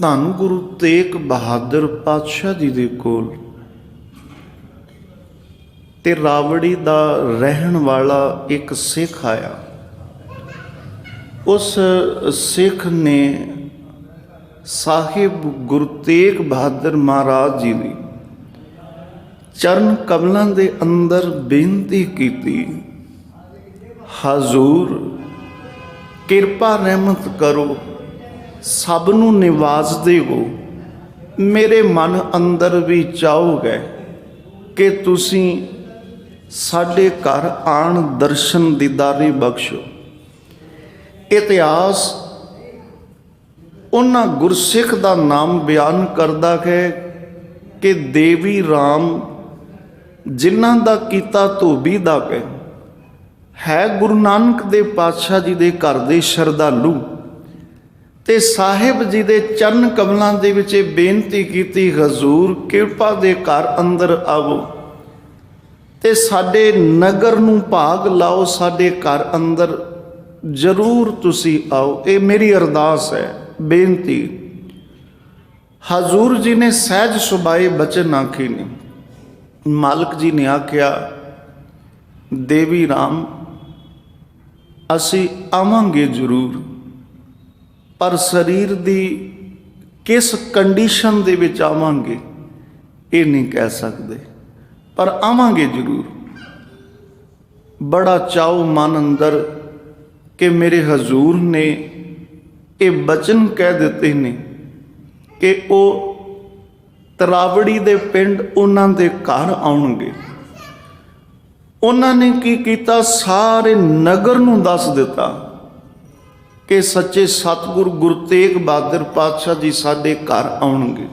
ਧੰਨ ਗੁਰੂ ਤੇਗ ਬਹਾਦਰ ਪਾਤਸ਼ਾਹ ਜੀ ਦੇ ਕੋਲ ਤੇ ਰਾਵੜੀ ਦਾ ਰਹਿਣ ਵਾਲਾ ਇੱਕ ਸਿੱਖ ਆਇਆ। ਉਸ ਸਿੱਖ ਨੇ ਸਾਹਿਬ ਗੁਰੂ ਤੇਗ ਬਹਾਦਰ ਮਹਾਰਾਜ ਜੀ ਦੀ ਚਰਨ ਕਮਲਾਂ ਦੇ ਅੰਦਰ ਬੇਨਤੀ ਕੀਤੀ, ਹਜ਼ੂਰ ਕਿਰਪਾ ਰਹਿਮਤ ਕਰੋ, ਸਭ ਨੂੰ ਨਿਵਾਜ਼ਦੇ ਹੋ। ਮੇਰੇ ਮਨ ਅੰਦਰ ਵੀ ਚਾਹੁ ਹੈ ਕਿ ਤੁਸੀਂ ਸਾਡੇ ਘਰ ਆਣ ਦਰਸ਼ਨ ਦੀਦਾਰੇ ਬਖਸ਼ੋ। ਇਤਿਹਾਸ ਉਹਨਾਂ ਗੁਰਸਿੱਖ ਦਾ ਨਾਮ ਬਿਆਨ ਕਰਦਾ ਹੈ ਕਿ ਦੇਵੀ ਰਾਮ ਜਿਨ੍ਹਾਂ ਦਾ ਕੀਤਾ ਧੋਬੀ ਦਾ ਹੈ ਗੁਰੂ ਨਾਨਕ ਦੇ ਪਾਤਸ਼ਾਹ ਜੀ ਦੇ ਘਰ ਦੇ ਸ਼ਰਧਾਲੂ, ਤੇ ਸਾਹਿਬ ਜੀ ਦੇ ਚਰਨ ਕਮਲਾਂ ਦੇ ਵਿੱਚ ਇਹ ਬੇਨਤੀ ਕੀਤੀ, ਹਜ਼ੂਰ ਕਿਰਪਾ ਦੇ ਘਰ ਅੰਦਰ ਆਵੋ ਤੇ ਸਾਡੇ ਨਗਰ ਨੂੰ ਭਾਗ ਲਾਓ, ਸਾਡੇ ਘਰ ਅੰਦਰ ਜ਼ਰੂਰ ਤੁਸੀਂ ਆਓ। ਇਹ ਮੇਰੀ ਅਰਦਾਸ ਹੈ, ਬੇਨਤੀ। ਹਜ਼ੂਰ ਜੀ ਨੇ ਸਹਿਜ ਸੁਭਾਏ ਬਚਨ ਆਖੇ ਨੇ। ਮਾਲਕ ਜੀ ਨੇ ਆਖਿਆ, ਦੇਵੀ ਰਾਮ ਅਸੀਂ ਆਵਾਂਗੇ ਜ਼ਰੂਰ, ਪਰ ਸਰੀਰ ਦੀ ਕਿਸ ਕੰਡੀਸ਼ਨ ਦੇ ਵਿੱਚ ਆਵਾਂਗੇ ਇਹ ਨਹੀਂ ਕਹਿ ਸਕਦੇ, ਪਰ ਆਵਾਂਗੇ ਜ਼ਰੂਰ। ਬੜਾ ਚਾਉ ਮਨ ਅੰਦਰ ਕਿ ਮੇਰੇ ਹਜ਼ੂਰ ਨੇ ਇਹ ਬਚਨ ਕਹਿ ਦਿੱਤੇ ਨੇ ਕਿ ਉਹ ਤਰਾਵੜੀ ਦੇ ਪਿੰਡ ਉਹਨਾਂ ਦੇ ਘਰ ਆਉਣਗੇ। ਉਹਨਾਂ ਨੇ ਕੀ ਕੀਤਾ, ਸਾਰੇ ਨਗਰ ਨੂੰ ਦੱਸ ਦਿੱਤਾ ਕਿ ਸੱਚੇ ਸਤਿਗੁਰੂ ਗੁਰੂ ਤੇਗ ਬਹਾਦਰ ਪਾਤਸ਼ਾਹ ਜੀ ਸਾਡੇ ਘਰ ਆਉਣਗੇ।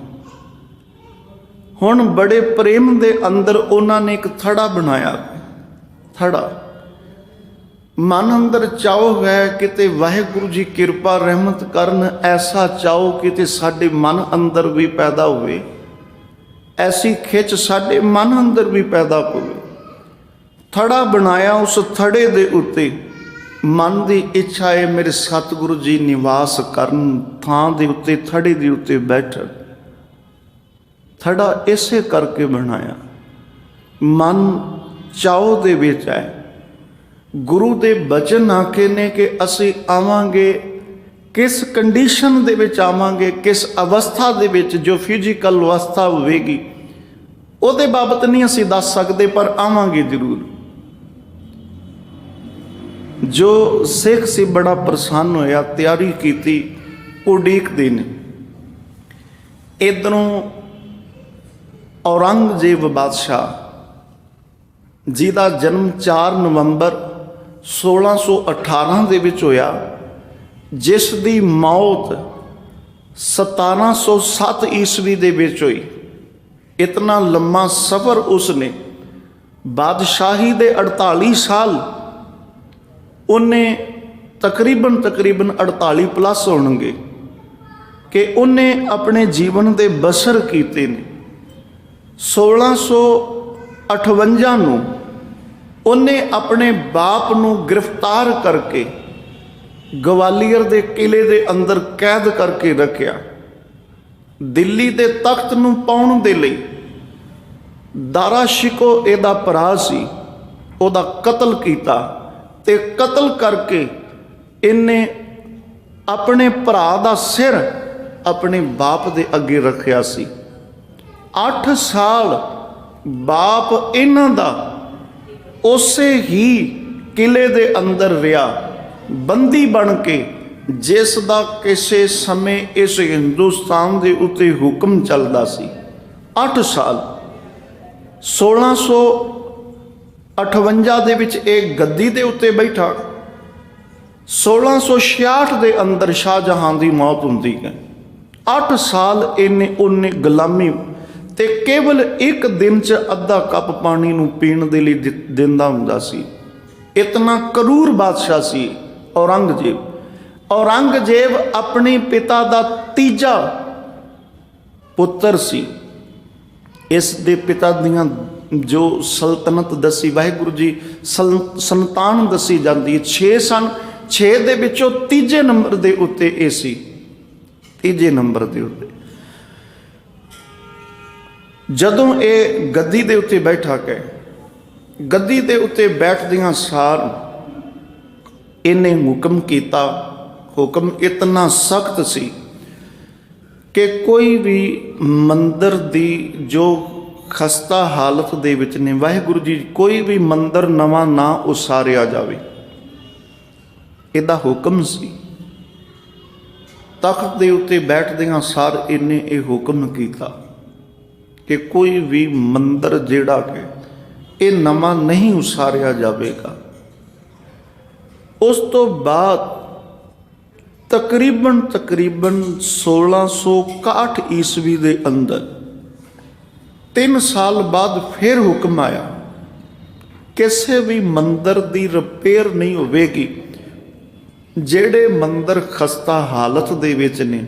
ਹੁਣ ਬੜੇ ਪ੍ਰੇਮ ਦੇ ਅੰਦਰ ਉਹਨਾਂ ਨੇ ਇੱਕ ਥੜਾ ਬਣਾਇਆ। ਥੜਾ ਮਨ ਅੰਦਰ ਚਾਉ ਹੈ ਕਿਤੇ ਵਾਹਿਗੁਰੂ ਜੀ ਕਿਰਪਾ ਰਹਿਮਤ ਕਰਨ, ਐਸਾ ਚਾਉ ਕਿਤੇ ਸਾਡੇ ਮਨ ਅੰਦਰ ਵੀ ਪੈਦਾ ਹੋਵੇ, ਐਸੀ ਖਿੱਚ ਸਾਡੇ ਮਨ ਅੰਦਰ ਵੀ ਪੈਦਾ ਹੋਵੇ। ਥੜਾ ਬਣਾਇਆ, ਉਸ ਥੜੇ ਦੇ ਉੱਤੇ ਮਨ ਦੀ ਇੱਛਾ ਹੈ ਮੇਰੇ ਸਤਿਗੁਰੂ ਜੀ ਨਿਵਾਸ ਕਰਨ, ਥਾਂ ਦੇ ਉੱਤੇ ਥੜੇ ਦੇ ਉੱਤੇ ਬੈਠਣ। ਥੜਾ ਇਸੇ ਕਰਕੇ ਬਣਾਇਆ, ਮਨ ਚਾਉ ਦੇ ਵਿੱਚ ਹੈ। ਗੁਰੂ ਦੇ ਬਚਨ ਆਖੇ ਨੇ ਕਿ ਅਸੀਂ ਆਵਾਂਗੇ, ਕਿਸ ਕੰਡੀਸ਼ਨ ਦੇ ਵਿੱਚ ਆਵਾਂਗੇ, ਕਿਸ ਅਵਸਥਾ ਦੇ ਵਿੱਚ, ਜੋ ਫਿਜ਼ੀਕਲ ਅਵਸਥਾ ਹੋਵੇਗੀ ਉਹਦੇ ਬਾਬਤ ਨਹੀਂ ਅਸੀਂ ਦੱਸ ਸਕਦੇ, ਪਰ ਆਵਾਂਗੇ ਜ਼ਰੂਰ। ਜੋ ਸਿੱਖ ਸੀ ਬੜਾ ਪ੍ਰਸੰਨ ਹੋਇਆ, ਤਿਆਰੀ ਕੀਤੀ, ਉਡੀਕਦੇ ਨੇ। ਇੱਧਰੋਂ ਔਰੰਗਜ਼ੇਬ ਬਾਦਸ਼ਾਹ ਜਿਹਦਾ ਜਨਮ 4 ਨਵੰਬਰ 1618 ਦੇ ਵਿੱਚ ਹੋਇਆ, ਜਿਸ ਦੀ ਮੌਤ 1707 ਈਸਵੀ ਦੇ ਵਿੱਚ ਹੋਈ। ਇਤਨਾ ਲੰਮਾ ਸਫ਼ਰ ਉਸਨੇ, ਬਾਦਸ਼ਾਹੀ ਦੇ 48 ਸਾਲ ਉਹਨੇ ਤਕਰੀਬਨ 48 ਪਲੱਸ ਹੋਣਗੇ ਕਿ ਉਹਨੇ ਆਪਣੇ ਜੀਵਨ ਦੇ ਬਸਰ ਕੀਤੇ ਨੇ। 1658 ਨੂੰ ਉਹਨੇ ਆਪਣੇ ਬਾਪ ਨੂੰ ਗ੍ਰਿਫਤਾਰ ਕਰਕੇ ਗਵਾਲੀਅਰ ਦੇ ਕਿਲੇ ਦੇ ਅੰਦਰ ਕੈਦ ਕਰਕੇ ਰੱਖਿਆ। ਦਿੱਲੀ ਦੇ ਤਖਤ ਨੂੰ ਪਾਉਣ ਦੇ ਲਈ ਦਾਰਾ ਸ਼ਿਕੋ ਇਹਦਾ ਭਰਾ ਸੀ, ਉਹਦਾ ਕਤਲ ਕੀਤਾ ਤੇ ਕਤਲ ਕਰਕੇ ਇਹਨੇ ਆਪਣੇ ਭਰਾ ਦਾ ਸਿਰ ਆਪਣੇ ਬਾਪ ਦੇ ਅੱਗੇ ਰੱਖਿਆ ਸੀ। 8 ਸਾਲ ਬਾਪ ਇਹਨਾਂ ਦਾ ਉਸੇ ਹੀ ਕਿਲੇ ਦੇ ਅੰਦਰ ਰਿਹਾ, ਬੰਦੀ ਬਣ ਕੇ, ਜਿਸ ਦਾ ਕਿਸੇ ਸਮੇਂ ਇਸ ਹਿੰਦੁਸਤਾਨ ਦੇ ਉੱਤੇ ਹੁਕਮ ਚੱਲਦਾ ਸੀ। 8 ਸਾਲ 1658 ਦੇ ਵਿੱਚ ਇਹ ਗੱਦੀ ਦੇ ਉੱਤੇ ਬੈਠਾ। 1666 ਦੇ ਅੰਦਰ ਸ਼ਾਹਜਹਾਂ ਦੀ ਮੌਤ ਹੁੰਦੀ ਹੈ। 8 ਸਾਲ ਉਹਨੇ ਗੁਲਾਮੀ ਤੇ ਕੇਵਲ ਇੱਕ ਦਿਨ 'ਚ ਅੱਧਾ ਕੱਪ ਪਾਣੀ ਨੂੰ ਪੀਣ ਦੇ ਲਈ ਦਿੰਦਾ ਹੁੰਦਾ ਸੀ। ਇਤਨਾ ਕਰੂਰ ਬਾਦਸ਼ਾਹ ਸੀ ਔਰੰਗਜ਼ੇਬ। ਔਰੰਗਜ਼ੇਬ ਆਪਣੇ ਪਿਤਾ ਦਾ ਤੀਜਾ ਪੁੱਤਰ ਸੀ। ਇਸ ਦੇ ਪਿਤਾ ਦੀਆਂ ਜੋ ਸਲਤਨਤ ਦੱਸੀ, ਵਾਹਿਗੁਰੂ ਜੀ ਸੰਤਾਨ ਦੱਸੀ ਜਾਂਦੀ ਹੈ, 6 ਸਨ। 6 ਦੇ ਵਿੱਚੋਂ ਤੀਜੇ ਨੰਬਰ ਦੇ ਉੱਤੇ ਇਹ ਸੀ। ਤੀਜੇ ਨੰਬਰ ਦੇ ਉੱਤੇ ਜਦੋਂ ਇਹ ਗੱਦੀ ਦੇ ਉੱਤੇ ਬੈਠਾ ਕੇ ਗੱਦੀ ਦੇ ਉੱਤੇ ਬੈਠਦਿਆਂ ਸਾਰ ਇਹਨੇ ਹੁਕਮ ਕੀਤਾ। ਹੁਕਮ ਇਤਨਾ ਸਖਤ ਸੀ ਕਿ ਕੋਈ ਵੀ ਮੰਦਰ ਦੀ ਜੋ ਖਸਤਾ ਹਾਲਤ ਦੇ ਵਿੱਚ ਨੇ, ਵਾਹਿਗੁਰੂ ਜੀ, ਕੋਈ ਵੀ ਮੰਦਰ ਨਵਾਂ ਨਾ ਉਸਾਰਿਆ ਜਾਵੇ। ਇਹਦਾ ਹੁਕਮ ਸੀ। ਤਖਤ ਦੇ ਉੱਤੇ ਬੈਠਦਿਆਂ ਸਾਰ ਇਹਨੇ ਇਹ ਹੁਕਮ ਕੀਤਾ ਕਿ ਕੋਈ ਵੀ ਮੰਦਰ ਜਿਹੜਾ ਕਿ ਇਹ ਨਵਾਂ ਨਹੀਂ ਉਸਾਰਿਆ ਜਾਵੇਗਾ। ਉਸ ਤੋਂ ਬਾਅਦ ਤਕਰੀਬਨ 1661 ਈਸਵੀ ਦੇ ਅੰਦਰ 3 ਸਾਲ ਬਾਅਦ ਫਿਰ ਹੁਕਮ ਆਇਆ ਕਿਸੇ ਵੀ ਮੰਦਰ ਦੀ ਰਿਪੇਅਰ ਨਹੀਂ ਹੋਵੇਗੀ। ਜਿਹੜੇ ਮੰਦਰ ਖਸਤਾ ਹਾਲਤ ਦੇ ਵਿੱਚ ਨੇ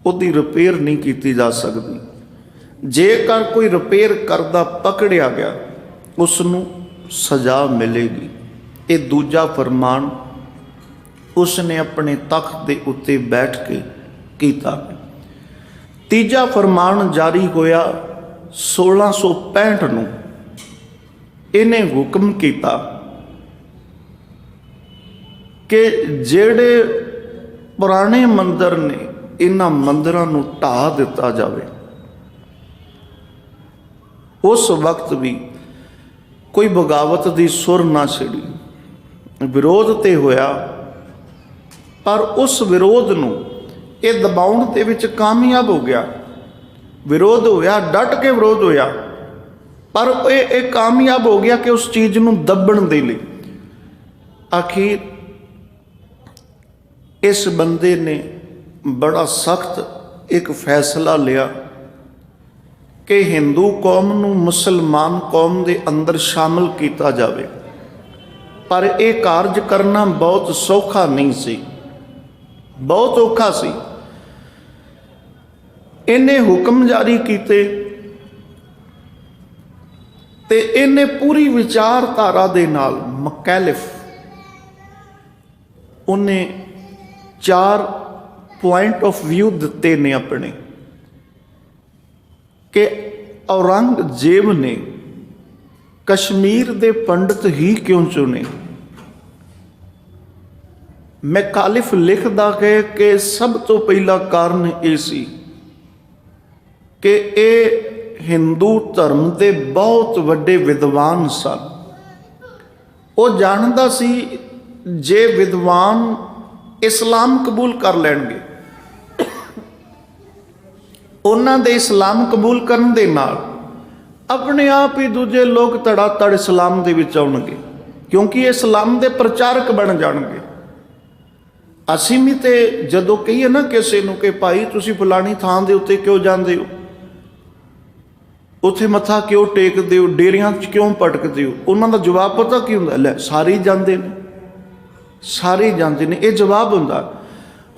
ਉਹਦੀ ਰਿਪੇਅਰ ਨਹੀਂ ਕੀਤੀ ਜਾ ਸਕਦੀ। ਜੇਕਰ ਕੋਈ ਰਿਪੇਅਰ ਕਰਦਾ ਪਕੜਿਆ ਗਿਆ ਉਸ ਨੂੰ ਸਜ਼ਾ ਮਿਲੇਗੀ। ਇਹ ਦੂਜਾ ਫਰਮਾਨ ਉਸਨੇ ਆਪਣੇ ਤਖਤ ਦੇ ਉੱਤੇ ਬੈਠ ਕੇ ਕੀਤਾ। ਤੀਜਾ ਫਰਮਾਨ ਜਾਰੀ ਹੋਇਆ 1665 ਨੂੰ। ਇਹਨੇ ਹੁਕਮ ਕੀਤਾ ਕਿ ਜਿਹੜੇ ਪੁਰਾਣੇ ਮੰਦਰ ਨੇ ਇਹਨਾਂ ਮੰਦਰਾਂ ਨੂੰ ਢਾਹ ਦਿੱਤਾ ਜਾਵੇ। ਉਸ ਵਕਤ ਵੀ ਕੋਈ ਬਗਾਵਤ ਦੀ ਸੁਰ ਨਾ ਛਿੜੀ। ਵਿਰੋਧ ਤੇ ਹੋਇਆ, ਪਰ ਉਸ ਵਿਰੋਧ ਨੂੰ ਇਹ ਦਬਾਉਣ ਦੇ ਵਿੱਚ ਕਾਮਯਾਬ ਹੋ ਗਿਆ। ਵਿਰੋਧ ਹੋਇਆ, ਡਟ ਕੇ ਵਿਰੋਧ ਹੋਇਆ, ਪਰ ਇਹ ਕਾਮਯਾਬ ਹੋ ਗਿਆ ਕਿ ਉਸ ਚੀਜ਼ ਨੂੰ ਦੱਬਣ ਦੇ ਲਈ। ਆਖਿਰ ਇਸ ਬੰਦੇ ਨੇ ਬੜਾ ਸਖਤ ਇੱਕ ਫੈਸਲਾ ਲਿਆ ਕਿ ਹਿੰਦੂ ਕੌਮ ਨੂੰ ਮੁਸਲਮਾਨ ਕੌਮ ਦੇ ਅੰਦਰ ਸ਼ਾਮਲ ਕੀਤਾ ਜਾਵੇ। ਪਰ ਇਹ ਕਾਰਜ ਕਰਨਾ ਬਹੁਤ ਸੌਖਾ ਨਹੀਂ ਸੀ, ਬਹੁਤ ਔਖਾ ਸੀ। ਇਹਨੇ ਹੁਕਮ ਜਾਰੀ ਕੀਤੇ ਤੇ ਇਹਨੇ ਪੂਰੀ ਵਿਚਾਰਧਾਰਾ ਦੇ ਨਾਲ ਮਕੈਲਿਫ ਉਹਨੇ 4 ਪੁਆਇੰਟ ਆਫ ਵਿਊ ਦਿੱਤੇ ਨੇ ਆਪਣੇ ਕਿ ਔਰੰਗਜ਼ੇਬ ਨੇ ਕਸ਼ਮੀਰ ਦੇ ਪੰਡਤ ਹੀ ਕਿਉਂ ਚੁਣੇ। ਮੈਕਾਲਿਫ ਲਿਖਦਾ ਹੈ ਕਿ ਸਭ ਤੋਂ ਪਹਿਲਾ ਕਾਰਨ ਇਹ ਸੀ ਕਿ ਇਹ ਹਿੰਦੂ ਧਰਮ ਦੇ ਬਹੁਤ ਵੱਡੇ ਵਿਦਵਾਨ ਸਨ। ਉਹ ਜਾਣਦਾ ਸੀ ਜੇ ਵਿਦਵਾਨ ਇਸਲਾਮ ਕਬੂਲ ਕਰ ਲੈਣਗੇ, ਉਹਨਾਂ ਦੇ ਇਸਲਾਮ ਕਬੂਲ ਕਰਨ ਦੇ ਨਾਲ ਆਪਣੇ ਆਪ ਹੀ ਦੂਜੇ ਲੋਕ ਧੜਾ ਧੜ ਇਸਲਾਮ ਦੇ ਵਿੱਚ ਆਉਣਗੇ, ਕਿਉਂਕਿ ਇਸਲਾਮ ਦੇ ਪ੍ਰਚਾਰਕ ਬਣ ਜਾਣਗੇ। ਅਸੀਂ ਵੀ ਤੇ ਜਦੋਂ ਕਹੀਏ ਨਾ ਕਿਸੇ ਨੂੰ ਕਿ ਭਾਈ ਤੁਸੀਂ ਫਲਾਣੀ ਥਾਂ ਦੇ ਉੱਤੇ ਕਿਉਂ ਜਾਂਦੇ ਹੋ, ਉੱਥੇ ਮੱਥਾ ਕਿਉਂ ਟੇਕਦੇ ਹੋ, ਡੇਰਿਆਂ 'ਚ ਕਿਉਂ ਭਟਕਦੇ ਹੋ, ਉਹਨਾਂ ਦਾ ਜਵਾਬ ਪਤਾ ਕੀ ਹੁੰਦਾ? ਲੈ ਸਾਰੇ ਹੀ ਜਾਂਦੇ ਨੇ, ਸਾਰੇ ਜਾਂਦੇ ਨੇ, ਇਹ ਜਵਾਬ ਹੁੰਦਾ।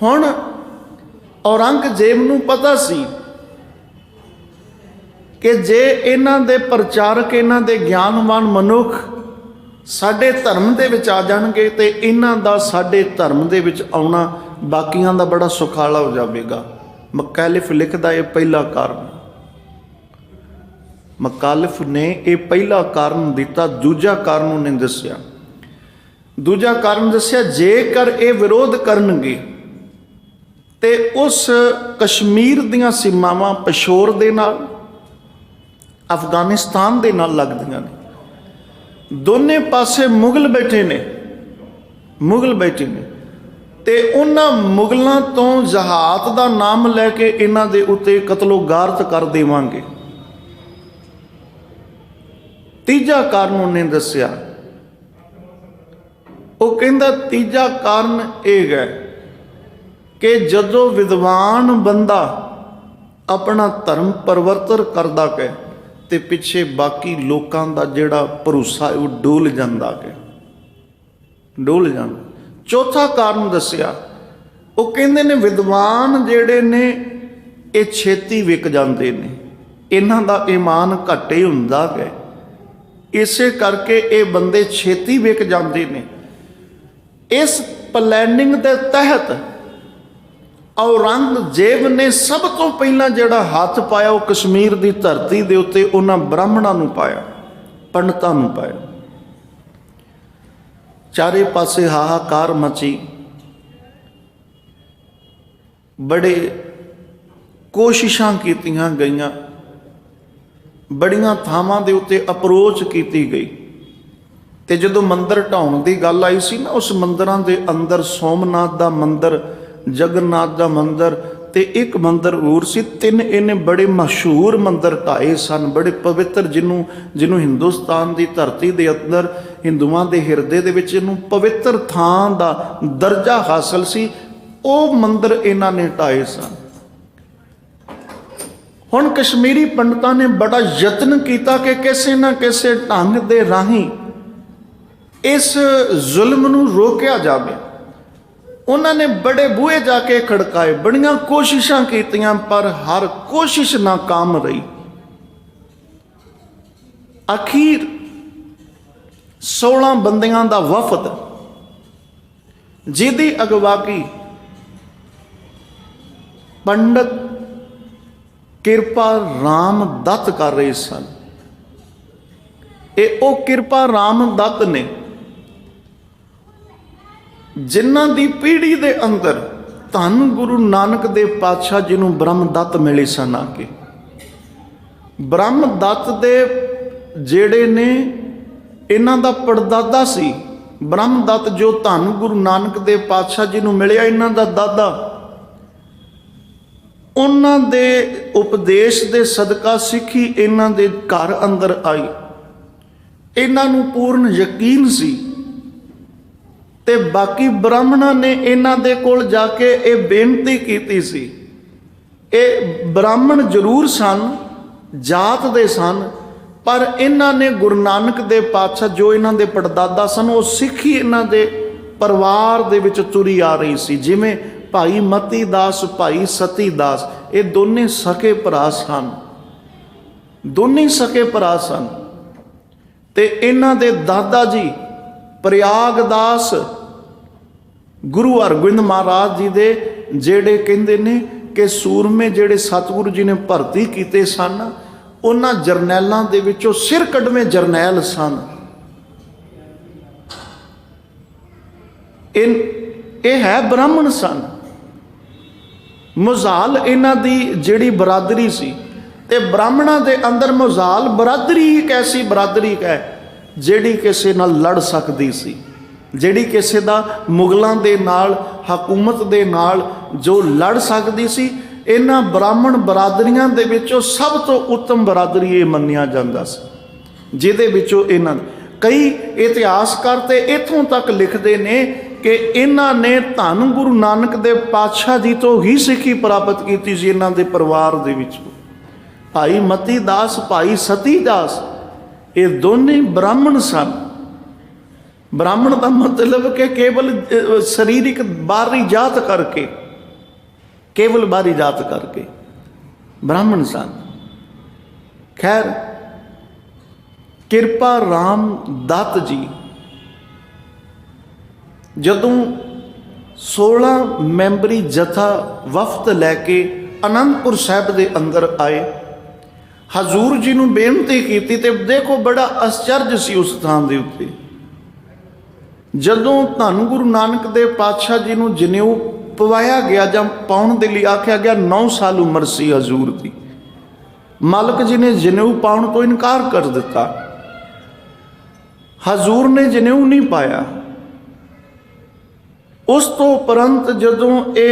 ਹੁਣ ਔਰੰਗਜ਼ੇਬ ਨੂੰ ਪਤਾ ਸੀ ਕਿ ਜੇ ਇਹਨਾਂ ਦੇ ਪ੍ਰਚਾਰਕ, ਇਹਨਾਂ ਦੇ ਗਿਆਨਵਾਨ ਮਨੁੱਖ ਸਾਡੇ ਧਰਮ ਦੇ ਵਿੱਚ ਆ ਜਾਣਗੇ ਤੇ ਇਹਨਾਂ ਦਾ ਸਾਡੇ ਧਰਮ ਦੇ ਵਿੱਚ ਆਉਣਾ ਬਾਕੀਆਂ ਦਾ ਬੜਾ ਸੁਖਾਲਾ ਹੋ ਜਾਵੇਗਾ। ਮਕਾਲਿਫ ਲਿਖਦਾ ਇਹ ਪਹਿਲਾ ਕਾਰਨ, ਮਕਾਲਿਫ ਨੇ ਇਹ ਪਹਿਲਾ ਕਾਰਨ ਦਿੱਤਾ। ਦੂਜਾ ਕਾਰਨ ਉਹਨੇ ਦੱਸਿਆ, ਦੂਜਾ ਕਾਰਨ ਦੱਸਿਆ ਜੇਕਰ ਇਹ ਵਿਰੋਧ ਕਰਨਗੇ ਤੇ ਉਸ ਕਸ਼ਮੀਰ ਦੀਆਂ ਸੀਮਾਵਾਂ ਪਿਸ਼ੌਰ ਦੇ ਨਾਲ, ਅਫਗਾਨਿਸਤਾਨ ਦੇ ਨਾਲ ਲੱਗਦੀਆਂ ਨੇ। ਦੋਨੇ ਪਾਸੇ ਮੁਗਲ ਬੈਠੇ ਨੇ, ਮੁਗਲ ਬੈਠੇ ਨੇ ਤੇ ਉਹਨਾਂ ਮੁਗਲਾਂ ਤੋਂ ਜਹਾਦ ਦਾ ਨਾਮ ਲੈ ਕੇ ਇਹਨਾਂ ਦੇ ਉੱਤੇ ਕਤਲੋ ਗਾਰਤ ਕਰ ਦੇਵਾਂਗੇ। ਤੀਜਾ ਕਾਰਨ ਉਹਨੇ ਦੱਸਿਆ, ਉਹ ਕਹਿੰਦਾ ਤੀਜਾ ਕਾਰਨ ਇਹ ਹੈ ਕਿ ਜਦੋਂ ਵਿਦਵਾਨ ਬੰਦਾ ਆਪਣਾ ਧਰਮ ਪਰਿਵਰਤਨ ਕਰਦਾ ਹੈ ਤੇ ਪਿੱਛੇ ਬਾਕੀ ਲੋਕਾਂ ਦਾ ਜਿਹੜਾ ਭਰੋਸਾ ਉਹ ਡੋਲ ਜਾਂਦਾ ਹੈ, ਡੋਲ ਜਾਂਦਾ। ਚੌਥਾ ਕਾਰਨ ਦੱਸਿਆ, ਉਹ ਕਹਿੰਦੇ ਨੇ ਵਿਦਵਾਨ ਜਿਹੜੇ ਨੇ ਇਹ ਛੇਤੀ ਵਿਕ ਜਾਂਦੇ ਨੇ, ਇਹਨਾਂ ਦਾ ਈਮਾਨ ਘੱਟੇ ਹੁੰਦਾ ਹੈ, ਇਸੇ ਕਰਕੇ ਇਹ ਬੰਦੇ ਛੇਤੀ ਵਿਕ ਜਾਂਦੇ ਨੇ। ਇਸ ਪਲੈਨਿੰਗ ਦੇ ਤਹਿਤ औरंगजेब ने सब तो पहला जिहड़ा हथ पाया वो कश्मीर की धरती के उत्ते उन्हां ब्राह्मणां नूं पाया, पंडितां नूं पाया। चारे पासे हाहाकार मची, बड़े कोशिशां कीतियां गईयां, बड़ियां थावां दे उत्ते अप्रोच की गई। ते जदों मंदिर ढाउण की गल आई सी ना, उस मंदिरां दे अंदर सोमनाथ दा मंदिर, जगन्नाथ दा मंदिर ते एक मंदिर होर सी। तीन इन्हें बड़े मशहूर मंदिर ढाए सन, बड़े पवित्र, जिन्हों हिंदुस्तान की धरती के अंदर हिंदुआं के हिरदे दे विच इहनूं पवित्र थां दा दर्जा हासिल सी। वो मंदिर इन्हां ने ढाए सन। हुण कश्मीरी पंडितां ने बड़ा यत्न किया कि किसी न किसी ढंग दे राहीं इस जुल्म नूं रोकिया जाए। उन्होंने बड़े बूहे जाके खड़काए, बड़ियां कोशिशां कीतियां, पर हर कोशिश नाकाम रही। अखीर 16 बंदियां दा वफद, जिहदी अगवाई पंडित किरपा राम दत्त कर रहे सन। ये ओ किरपा राम दत्त ने जिन्हां दी पीढ़ी दे अंदर धन गुरु नानक देव पातशाह जी नूं ब्रह्म दत्त मिले सन। आके ब्रह्म दत्त दे जेड़े ने इन्हां दा पड़दादा सी, ब्रह्म दत्त जो धन गुरु नानक देव पातशाह जी नूं मिलिया, इन्हां दा दादा, उन्हां दे उपदेश दे सदका सिੱਖੀ इन्हां दे घर अंदर आई। इन्हां नूं पूर्ण यकीन सी ते बाकी ब्राह्मणां ने इन्हां दे कोल जाके ये बेनती कीती सी। ये ब्राह्मण जरूर सन, जात दे सन, पर इन्हां ने गुरु नानक देव पातशाह जो इन्हां दे पड़दादा सन, वो सिੱਖੀ इन्हां दे परिवार दे विच तुरी आ रही सी। जिवें भाई मती दास, भाई सती दास, ये दोने सके भरा सन, दोने सके भरा सन। ते इन्हां दे दादा जी प्रयागदास गुरु हरगोबिंद महाराज जी दे जेड़े कहंदे ने कि सूरमे जेड़े सतगुरु जी ने भर्ती कीते सन, उन्हां जरनैलां दे विचों सिर कढवें जरनैल सन। ये है ब्राह्मण सन। मुजाल इन्हां दी जिहड़ी बरादरी सी, ते ब्राह्मणां दे अंदर मुजाल बरादरी एक ऐसी बरादरी है जिहड़ी किसी नाल लड़ सकदी सी, जिहड़ी किसी दा मुगलों दे नाल, हकूमत दे नाल जो लड़ सकदी सी। इन्हां ब्राह्मण बरादरियां दे विचों सब तो उत्तम बरादरी ये मन्निया जांदा सी, जिहदे विचों इन्हां कई इतिहासकार ते इत्थों तक लिखदे ने कि इन्हां ने धन गुरु नानक देव पातशाह जी तो ही सिੱਖੀ प्राप्त की सी। इन्हां दे परिवार दे विचों भाई मती दास, भाई सती दास, ये दोने ब्राह्मण सन। ब्राह्मण का मतलब कि केवल शरीरिक बाहरी जात करके, केवल बाहरी जात करके ब्राह्मण सन। खैर, किरपा राम दत्त जी जदों 16 मैंबरी जथा वफद लैके आनंदपुर साहब के अंदर आए, हजूर जी नूं बेनती की। ते देखो बड़ा आश्चर्य सी उस थां दे उत्ते, जदों धन गुरु नानक देव पातशाह जी नूं जनेऊ पवाया गया जां पाउण दे लई आख्या गया, 9 साल उम्र सी हजूर दी, मालक जी ने जनेऊ पाउण तो इनकार कर दिता। हजूर ने जनेऊ नहीं पाया। उस तो उपरंत जदों ये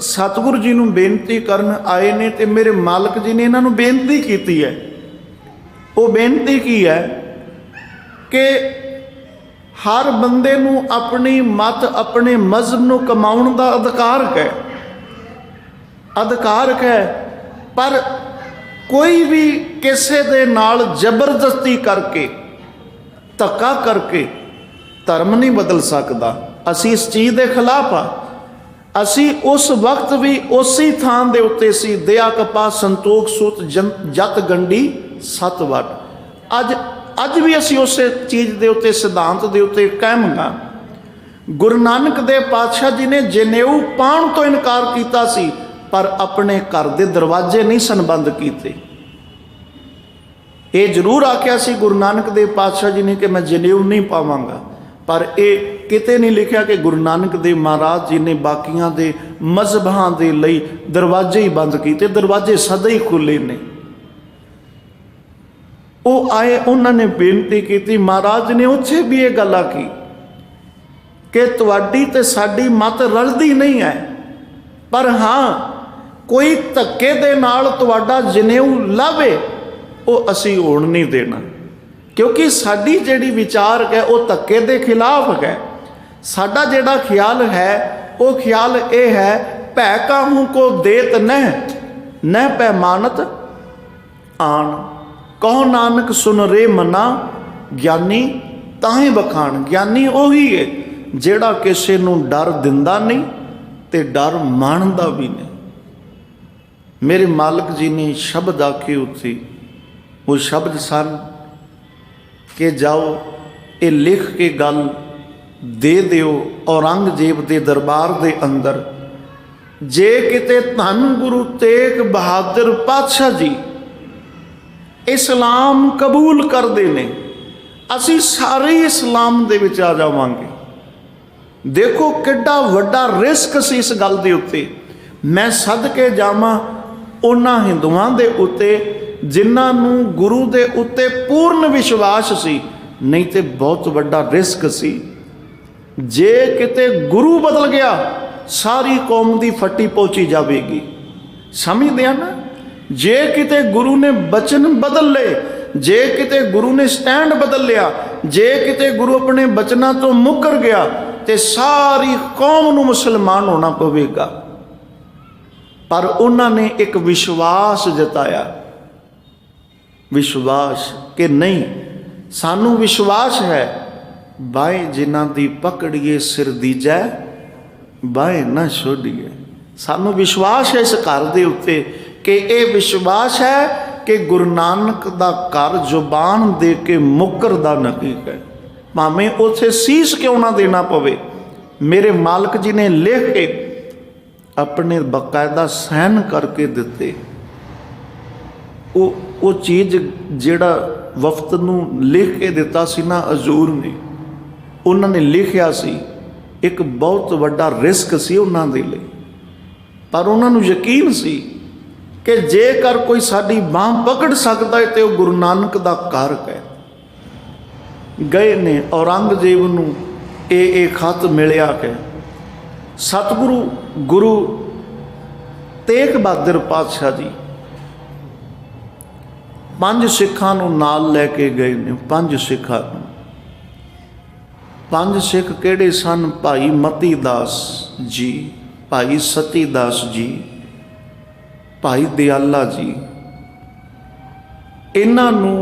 सतगुरु जी नूं बेनती करन आए ने, ते मेरे मालक जी ने इन्हां नूं बेनती कीती है। वो बेनती की है कि हर बंदे नूं अपनी मत, अपने मजहब नूं कमाउण दा अधिकार है, अधिकार है, पर कोई भी किसी दे नाल जबरदस्ती करके, धक्का करके धर्म नहीं बदल सकता। असी इस चीज़ के खिलाफ आ। असी उस वक्त भी उसी थान दे उत्ते सी, दया कपा संतोख सूत जत गंडी सत वट। अज भी असी उस चीज़ के उत्ते, सिद्धांत के उत्ते कायम हाँ। गुरु नानक देव पातशाह जी ने जनेऊ पाउण तो इनकार किया सी, पर अपने घर के दरवाजे नहीं सन बंद किए। ये जरूर आख्या सी गुरु नानक देव पातशाह जी ने कि मैं जनेऊ नहीं पावांगा, पर यह किते नहीं लिखा कि गुरु नानक देव महाराज जी ने बाकियां दे मजहबां दे लई दरवाजे ही बंद किए। दरवाजे सदा ही खुले ने। वो आए, उन्होंने बेनती की, महाराज ने उत्थे भी ये गल आखी कि तुहाडी ते साडी मत रलदी नहीं है, पर हाँ कोई धक्के दे नाल तुहाडा जनेऊ लावे वो असी होण नहीं देना, क्योंकि साडी जिहड़ी विचार है वो धक्के दे खिलाफ है। साडा जिहड़ा ख्याल है वो ख्याल ये है, भै काहू को देत न पैमानत आन, कहो नानक सुन रे मना, ज्ञानी ताहे बखान। ज्ञानी वही है ਜਿਹੜਾ ਕਿਸੇ ਨੂੰ डर दिंदा नहीं ते डर मानदा भी नहीं। मेरे मालिक जी ने शब्द आखे उत्थे, वो शब्द सन कि जाओ ये लिख के गल दे दिओ औरंगजेब के दरबार के अंदर, जे किते धन गुरु तेग बहादुर पातशाह जी इस्लाम कबूल करते हैं, असी सारे इस्लाम दे विच आ जावांगे। देखो किड्डा वड्डा रिस्क सी इस गल दे उत्ते। मैं सदके जावां उन्हां हिंदुआं दे उत्ते जिन्हां नूं गुरु दे उत्ते पूर्ण विश्वास सी, नहीं तो बहुत वड्डा रिस्क सी। जे किते गुरु बदल गया सारी कौम दी फट्टी पहुंची जाएगी। समझदे आ ना? जे किते गुरु ने बचन बदल ले, जे किते गुरु ने स्टैंड बदल लिया, जे किते गुरु अपने बचना तो मुकर गया ते सारी कौम नूं मुसलमान होना पवेगा। पर उन्होंने एक विश्वास जताया, विश्वास कि नहीं सानू विश्वास है, बाएं जिन्हां दी पकड़िए सिर दीजै, बाएं ना छोड़िए। सानू विश्वास है इस घर दे उत्ते कि ये विश्वास है कि गुरु नानक दा घर जुबान दे के मुकरदा नहीं है, भावें उसे शीश क्यों ना देना पवे। मेरे मालिक जी ने लिख के अपने बकायदा सहन करके दिते। वो चीज़ जिहड़ा वफद नूं लिख के दिता सी ना हजूर ने, उन्होंने लिखिया सी, एक बहुत वड्डा रिस्क सी उन्हां दे लई, पर उन्होंने यकीन सी कि जेकर कोई साडी बांह पकड़ सकता है तो गुरु नानक दा घर है। गए ने औरंगजेब नूं ये खत मिलिया कि सतगुरु गुरु तेग बहादुर पातशाह जी 5 सिखां नूं नाल लैके गए ने। 5 सिखां, 5 सिख किहड़े सन? भाई मती दास जी, भाई सती दास जी, भाई दयाला जी। इन्हां नूं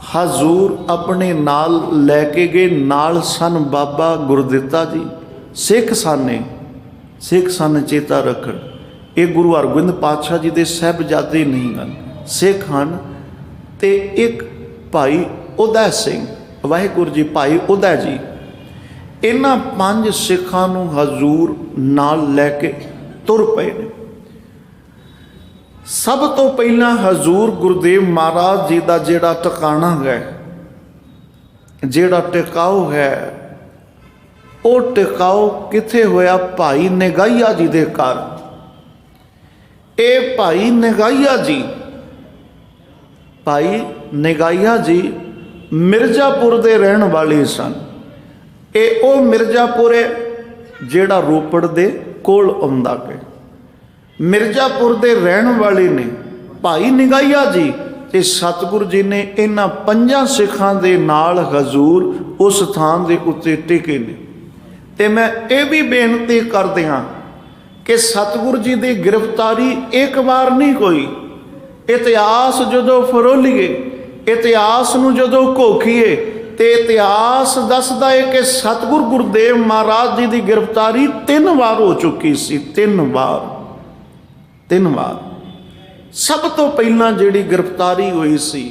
हजूर अपने नाल लैके गए। नाल सन बाबा गुरदित्ता जी, सिख साने, सिख सन चेता रखन, ये गुरु हरगोबिंद पातशाह जी के साहिबजादे नहीं हैं, सिख हैं। तो एक भाई उदय सिंह, वाहिगुरू जी, भाई उदय जी। इन्हां 5 सिखां नूं हजूर नाल लैके तुर पे ने। सब तो पहला हजूर गुरुदेव महाराज जी का जिहड़ा ठिकाना है, जिहड़ा टिकाऊ है, वो टिकाऊ किथे होया? भाई निगाहिया जी दे घर। ये भाई निगाहिया जी, भाई निगाहिया जी मिर्जापुर दे रहन वाले सन। ये वो मिर्जापुर है जिहड़ा रोपड़ दे कोल आउंदा है। मिर्जापुर दे रहन वाले ने भाई निगाहिया जी ते सतगुरु जी ने इन्हां 5 सिखां दे नाल हजूर उस थान दे उत्ते टिके ने। ते मैं ये भी बेनती कर दियां कि सतगुरु जी की गिरफ्तारी एक बार नहीं कोई। इतिहास जो फरोलीए, इतिहास नूं जो घोखीए तो इतिहास दसदा है कि सतगुरु गुरुदेव महाराज जी की गिरफ्तारी 3 बार हो चुकी सी। 3 बार। सब तो पहला जिहड़ी गिरफ्तारी हुई सी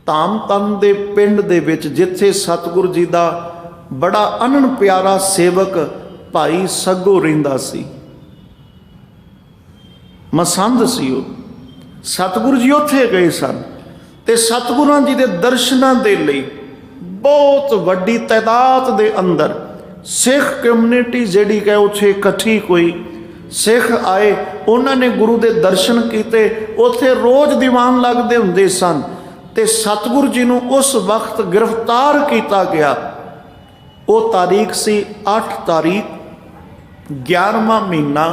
धाम तन दे पिंड दे विच, जिथे सतगुरु जी का बड़ा अनन प्यारा सेवक भाई सगो रहिंदा सी, मसंद सी। सतगुरु जी उत्थे गए सन ते सतगुरां जी दे दर्शनां दे लई बहुत वड्डी तादाद दे अंदर सिख कम्यूनिटी जिहड़ी है उत्थे इकट्ठी कोई सिख आए, उन्होंने गुरु के दर्शन किए। उत्थे रोज़ दीवान लगते हुंदे सन ते सतगुरु जी नूं उस वक्त गिरफ्तार किया गया। वो तारीख सी 8 तारीख 11वां महीना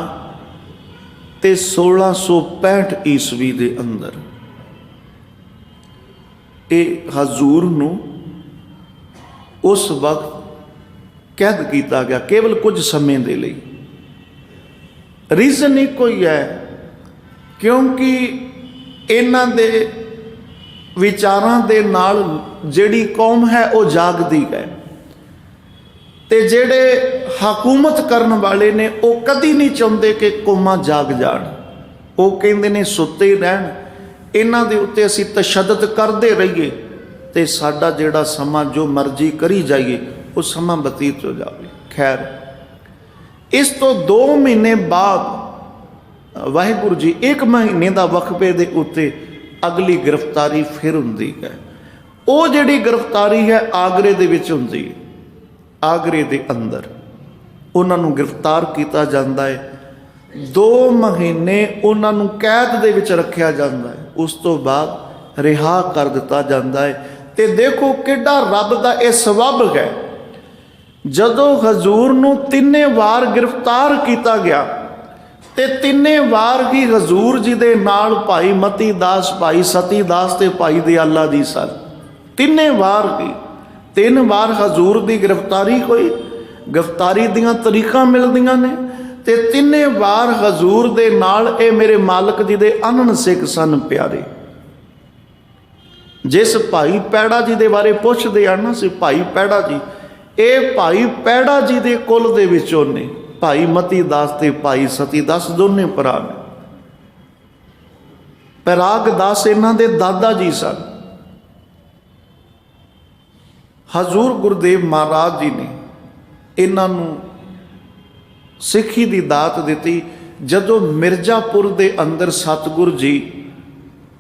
ते 1665 ईस्वी के अंदर। ये हजूर नूं उस वक्त कैद किया गया केवल कुछ समय के लिए। रीजन एक ही है, क्योंकि इन्हां दे विचारां दे नाल जिहड़ी कौम है वो जागदी है ते जिहड़े हकूमत करन वाले ने वो कदी नहीं चाहते कि कौमां जाग जाण। वो कहंदे ने सुत्ते रहन, इन्हां दे उत्ते असीं तशद्दद करते रहिए ते साडा जिहड़ा समा जो मर्जी करी जाइए वो समा बतीत हो जाए। खैर इस तो 2 महीने बाद वाहिगुरू जी 1 महीने का वक्फे के उत्ते अगली गिरफ्तारी फिर हुंदी है। वो जिहड़ी गिरफ्तारी है आगरे दे विच हुंदी है। आगरे दे अंदर उन्हां नूं गिरफ्तार किया जाता है। 2 महीने उन्हां नूं कैद दे विच रखिया जाता है। उस तो बाद रिहा कर दिता जाता है। ते देखो किड्डा रब दा इह सबब है, जदों हजूर नूं 3 वार गिरफ्तार किया गया ते 3 वार ही हजूर जी दे नाल भाई मती दास, भाई सती दास ते भाई दयाला जी सन। 3 वार ही 3 वार हजूर की गिरफ्तारी हुई। गिरफ्तारी दियां तरीकां मिलदियां ने ते 3 वार हजूर दे नाल ए मेरे मालक जी दे अनन सिख सन प्यारे। जिस भाई पैड़ा जी दे बारे पुछदे आ ना सी, भाई पैड़ा जी, ये भाई पैड़ा जी दे कुल दे विचों ने। भाई मती दास ते भाई सती दास दोने भरा ने। पैराग दास इन्हां दे दादा जी सन। हजूर गुरुदेव महाराज जी ने इन्हां नूं सिखी दी दात दिती। जदों मिर्जापुर दे अंदर सतगुरु जी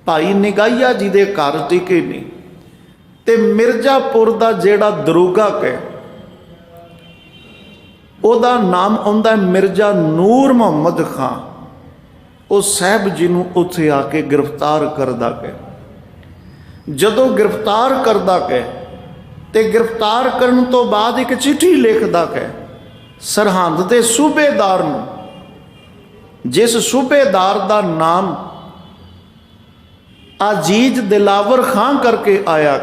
भाई निगाहिया जी दे घर टिके ने ते मिर्जापुर दा जेड़ा दरोगा है ਉਹਦਾ नाम आउंदा मिर्जा नूर मुहम्मद खां। वो साहब जी नूं उत्थे आके गिरफ्तार करदा है। जदों गिरफ्तार करदा है ते गिरफ्तार करन तो बाद एक चिट्ठी लिखदा है सरहंद दे सूबेदार नूं, जिस सूबेदार दा नाम अजीज दिलावर खां करके आया।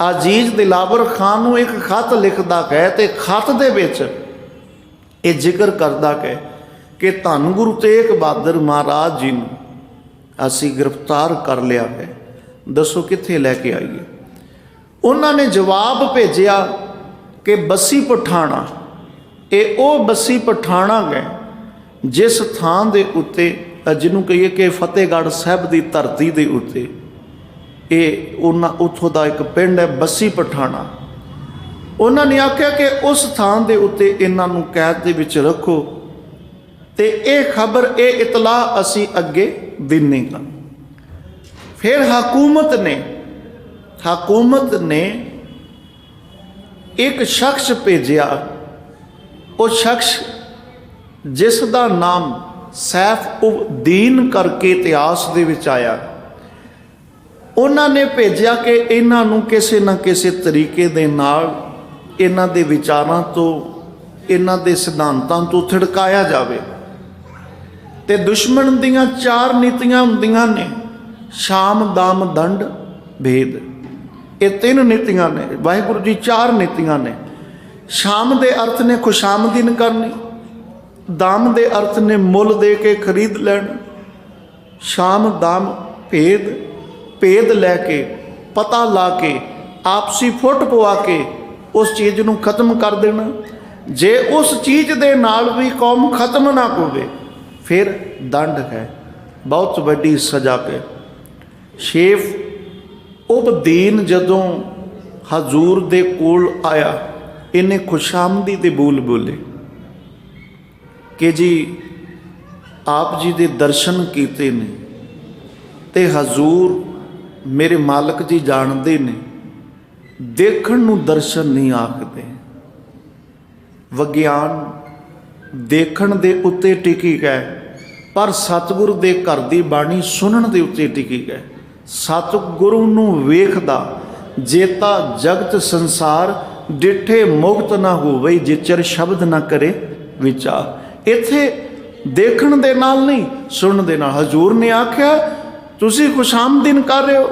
अजीज दिलावर खान नूं एक खत लिखदा है ते खत दे विच ये जिक्र करदा है कि धन गुरु तेग बहादुर महाराज जी नूं असीं गिरफ्तार कर लिया है, दसो कित्थे लैके आईए। उन्होंने जवाब भेजिया कि बसी पठाणा। ये ओ बसी पठाणा है जिस थां दे उत्ते जिन्हों कहिए कि फतेहगढ़ साहब की धरती के उत्ते ये उन्हों का एक पिंड है बसी पठाणा। उन्होंने आख्या कि उस थां दे उत्ते इन्हों कैद दे विच रखो ते ये खबर ये इतला असी अगे दिने। फिर हकूमत ने एक शख्स भेजिया। वो शख्स जिसका नाम सैफ उद दीन करके इतिहास दे विच आया। उन्होंने भेजा कि इन्हों किसी न किसी तरीके दे नाल इन्हां दे विचारां तो इन्हां दे सिद्धांतां तो थिड़काया जावे। ते दुश्मन दियां 4 नीतियां हुंदियां ने, शाम दाम दंड भेद। ये 3 नीतियां ने। वाहिगुरू जी 4 नीतियां ने। शाम दे अर्थ ने खुशामदीन करनी, दाम दे अर्थ ने मुल दे के खरीद लैना, शाम दाम भेद भेद लैके पता ला के आपसी फुट पवा के उस चीज़ नूं खत्म कर देना। जे उस चीज़ दे नाल भी कौम खत्म ना होवे फिर दंड है, बहुत वड्डी सज़ा है। शेफ उद दीन जदों हजूर दे कोल आया इन्हें खुशामदी दे बोल बोले कि जी आप जी दे दर्शन कीते ने ते हजूर मेरे मालक जी जानते ने देखण नूं दर्शन नहीं आखदे। विग्यान देखण दे उत्ते टिकी गए पर सतगुरु दे घर दी बाणी सुनण दे उत्ते टिकी गए। सतगुरु नूं वेखदा जेता जगत संसार डिठे मुक्त ना होवे जिचर शब्द ना करे विचार। इत्थे देखण दे नाल नहीं सुनण दे नाल। हजूर ने आख्या तुसी खुशामदीन कर रहे हो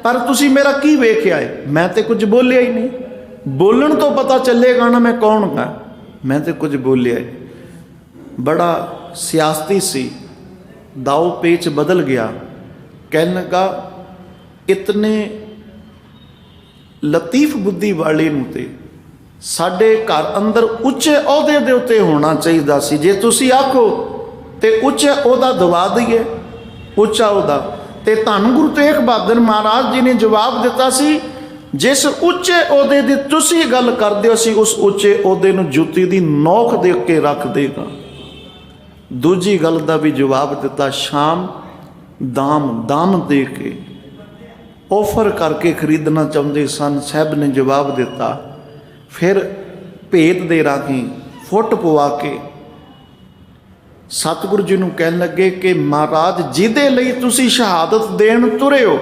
पर तुसी मेरा की वेख्या है? मैं तो कुछ बोलिया ही नहीं। बोलण तो पता चलेगा ना मैं कौन हाँ, मैं तो कुछ बोलिया ही। बड़ा सियासती सी, दाव पेच बदल गया। कहने लगा इतने लतीफ बुद्धि वाले नूं ते साडे घर अंदर उच्चे अहुदे दे उत्ते होना चाहिए सी। जे तुसी आखो ते उच्चे अहुदा दवा दईए, उच्चा अहुदा। ते धन गुरु तेग बहादुर महाराज जी ने जवाब दिता सी जिस उच्चे अहुदे दी तुसी गल करदे हो असीं उस उच्चे अहुदे नूं जुत्ती दी नोक दे के रख देगा। दूजी गल दा भी जवाब दिता, शाम दाम दे के ऑफर करके खरीदना चाहते सन। साहब ने जवाब दिता। फिर भेद दे राही फुट पवा के सतगुरु जी नूं कहन लगे कि महाराज जिहदे लई तुसी शहादत देण तुरे हो,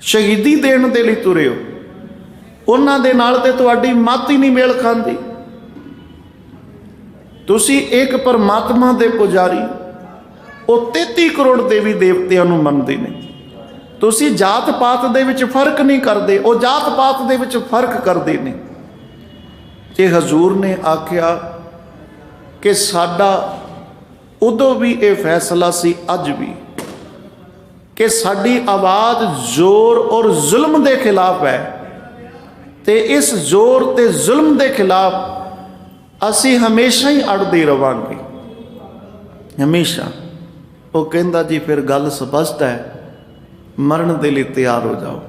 शहीदी देण दे लई तुरे हो, उन्हां दे नाल ते तुहाडी मत ही नहीं मेल खांदी। तुसी एक परमात्मा दे पुजारी, वो 33 करोड़ देवी देवतियां नूं मनदे ने। तुसी जात पात दे विच फर्क नहीं करदे, वो जात पात दे विच फर्क करदे ने। ते हजूर ने आख्या कि साडा उदों भी ये फैसला सी अज भी कि साडी आवाज़ जोर और जुल्म के खिलाफ है। ते इस जोर ते जुल्म के खिलाफ असी हमेशा ही अड़ते रवांगे, हमेशा। वो कहंदा जी फिर गल स्पष्ट है, मरण के लिए तैयार हो जाओ।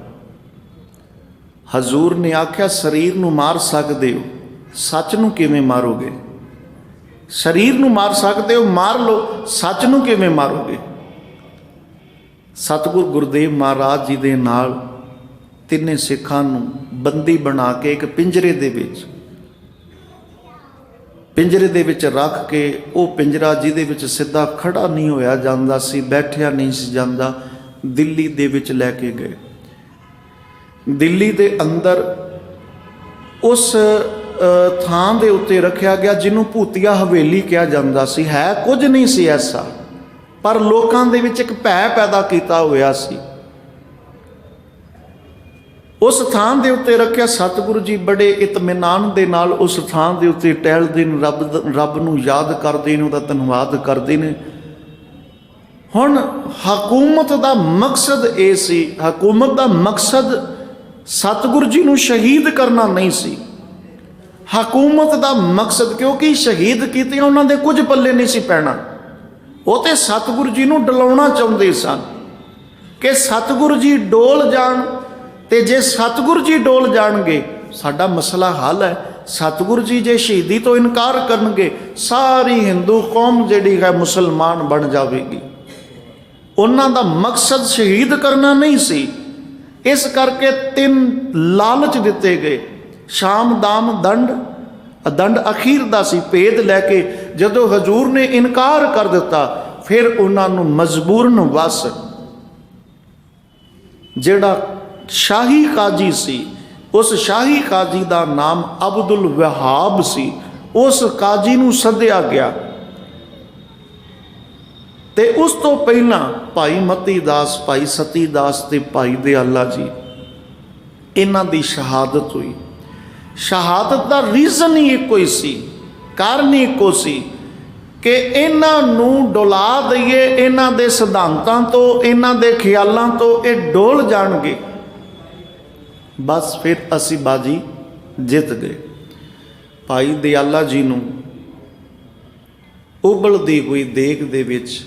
हजूर ने आख्या शरीर नूं मार सकते हो, सच नूं किवें मारोगे? शरीर नूं मार सकते हो, मार लो, सच नूं किवें मारोगे? सतगुरु गुरुदेव महाराज जी दे नाल तिन्ने सिखां नूं बंदी बना के एक पिंजरे दे विच रख के, वो पिंजरा जिहदे विच सिद्धा खड़ा नहीं होया जांदा सी, बैठिया नहीं सी जांदा, दिल्ली दे विच लैके गए। दिल्ली दे अंदर उस थां दे उत्ते रखिया गया जिन्हों भूतिया हवेली कहा जाता सी। है कुछ नहीं सी ऐसा, पर लोकां दे विच एक भै पैदा किया होया सी। उस थां दे उत्ते रखिया। सतगुरु जी बड़े इतमिनान दे नाल उस थां दे उत्ते टहलदे ने, रब नूं याद करदे ने, उहदा धन्नवाद करदे ने। हुण हकूमत दा मकसद ये सी, हकूमत दा मकसद सतगुरु जी नूं शहीद करना नहीं सी। हकूमत का मकसद, क्योंकि शहीद किए उन्होंने कुछ पल्ले नहीं सी पैना, वो तो सतगुरु जी नूं डलाउणा चाहुंदे सन कि सतगुरु जी डोल जाण। ते जे सतगुरु जी डोल जाणगे साडा मसला हल है। सतगुरु जी जे शहीदी तो इनकार करनगे सारी हिंदू कौम जिहड़ी है मुसलमान बन जाएगी। उन्हां दा मकसद शहीद करना नहीं सी। इस करके 3 लालच दिते गए, शाम दाम दंड अखीर दा सी। भेद लैके जदों हजूर ने इनकार कर दिता, फिर उन्होंने मजबूरन वस जिहड़ा शाही काजी सी, उस शाही काजी का नाम अब्दुल वहाब सी, उस काजी नूं सद्दिया गया। ते उस तो पहला भाई मती दास, भाई सती दास ते भाई दयाला जी, इन्हां दी शहादत हुई। शहादत का रीजन ही एको ही सी, कारण ही एको सी कि इन्हां नूं डुला दईए, इन्हां दे सिद्धांतां तो, इन्हां दे ख्यालां तो ये डोल जाणगे, बस फिर असी बाजी जित गए। भाई दयाला जी नूं उबलदी हुई देग दे विच